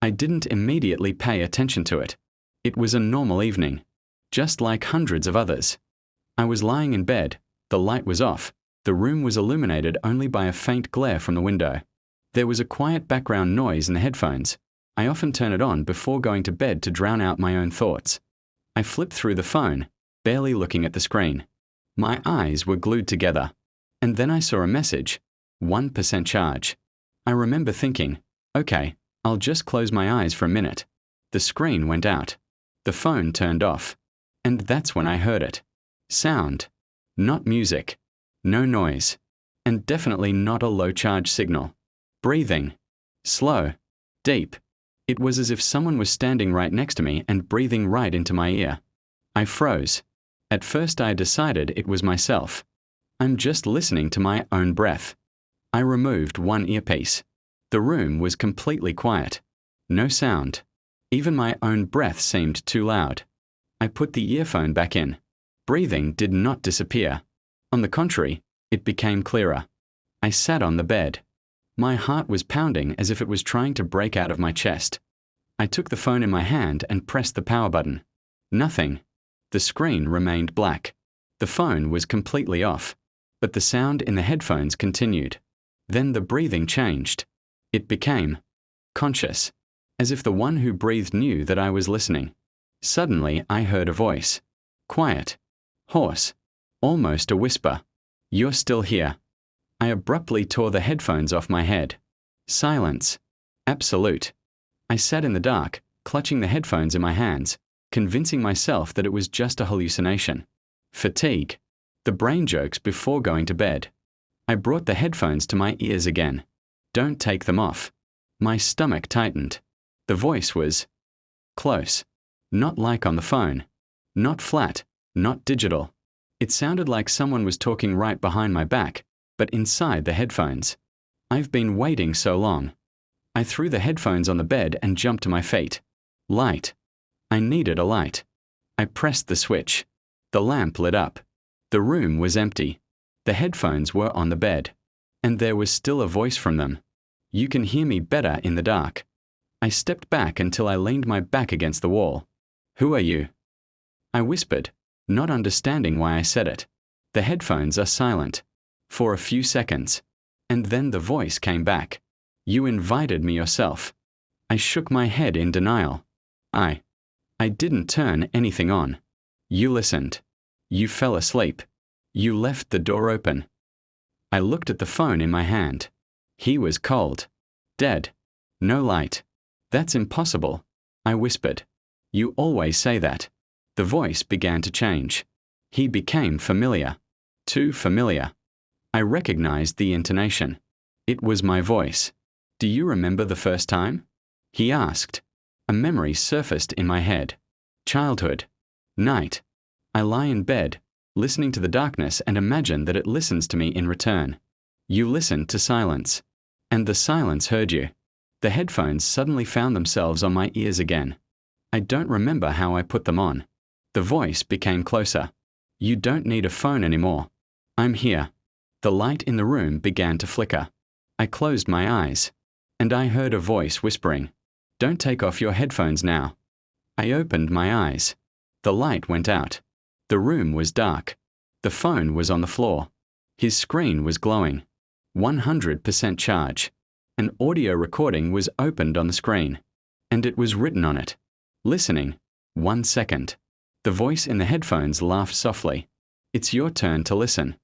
I didn't immediately pay attention to it. It was a normal evening, just like hundreds of others. I was lying in bed, the light was off, the room was illuminated only by a faint glare from the window. There was a quiet background noise in the headphones. I often turn it on before going to bed to drown out my own thoughts. I flipped through the phone, barely looking at the screen. My eyes were glued together. And then I saw a message, 1% charge. I remember thinking, okay, I'll just close my eyes for a minute. The screen went out. The phone turned off. And that's when I heard it. Sound. Not music. No noise. And definitely not a low charge signal. Breathing. Slow. Deep. It was as if someone was standing right next to me and breathing right into my ear. I froze. At first I decided it was myself. I'm just listening to my own breath. I removed one earpiece. The room was completely quiet. No sound. Even my own breath seemed too loud. I put the earphone back in. Breathing did not disappear. On the contrary, it became clearer. I sat on the bed. My heart was pounding as if it was trying to break out of my chest. I took the phone in my hand and pressed the power button. Nothing. The screen remained black. The phone was completely off, but the sound in the headphones continued. Then the breathing changed. It became conscious, as if the one who breathed knew that I was listening. Suddenly I heard a voice. Quiet. Hoarse. Almost a whisper. You're still here. I abruptly tore the headphones off my head. Silence. Absolute. I sat in the dark, clutching the headphones in my hands, convincing myself that it was just a hallucination. Fatigue. The brain jokes before going to bed. I brought the headphones to my ears again. Don't take them off. My stomach tightened. The voice was close. Not like on the phone. Not flat. Not digital. It sounded like someone was talking right behind my back, but inside the headphones. I've been waiting so long. I threw the headphones on the bed and jumped to my feet. Light. I needed a light. I pressed the switch. The lamp lit up. The room was empty. The headphones were on the bed. And there was still a voice from them. You can hear me better in the dark. I stepped back until I leaned my back against the wall. Who are you? I whispered, not understanding why I said it. The headphones are silent. For a few seconds. And then the voice came back. You invited me yourself. I shook my head in denial. I didn't turn anything on. You listened. You fell asleep. You left the door open. I looked at the phone in my hand. He was cold. Dead. No light. That's impossible. I whispered. You always say that. The voice began to change. He became familiar. Too familiar. I recognized the intonation. It was my voice. Do you remember the first time? He asked. A memory surfaced in my head. Childhood. Night. I lie in bed, listening to the darkness and imagine that it listens to me in return. You listened to silence. And the silence heard you. The headphones suddenly found themselves on my ears again. I don't remember how I put them on. The voice became closer. You don't need a phone anymore. I'm here. The light in the room began to flicker. I closed my eyes. And I heard a voice whispering, Don't take off your headphones now. I opened my eyes. The light went out. The room was dark. The phone was on the floor. His screen was glowing. 100% charge. An audio recording was opened on the screen. And it was written on it. Listening. 1 second. The voice in the headphones laughed softly. It's your turn to listen.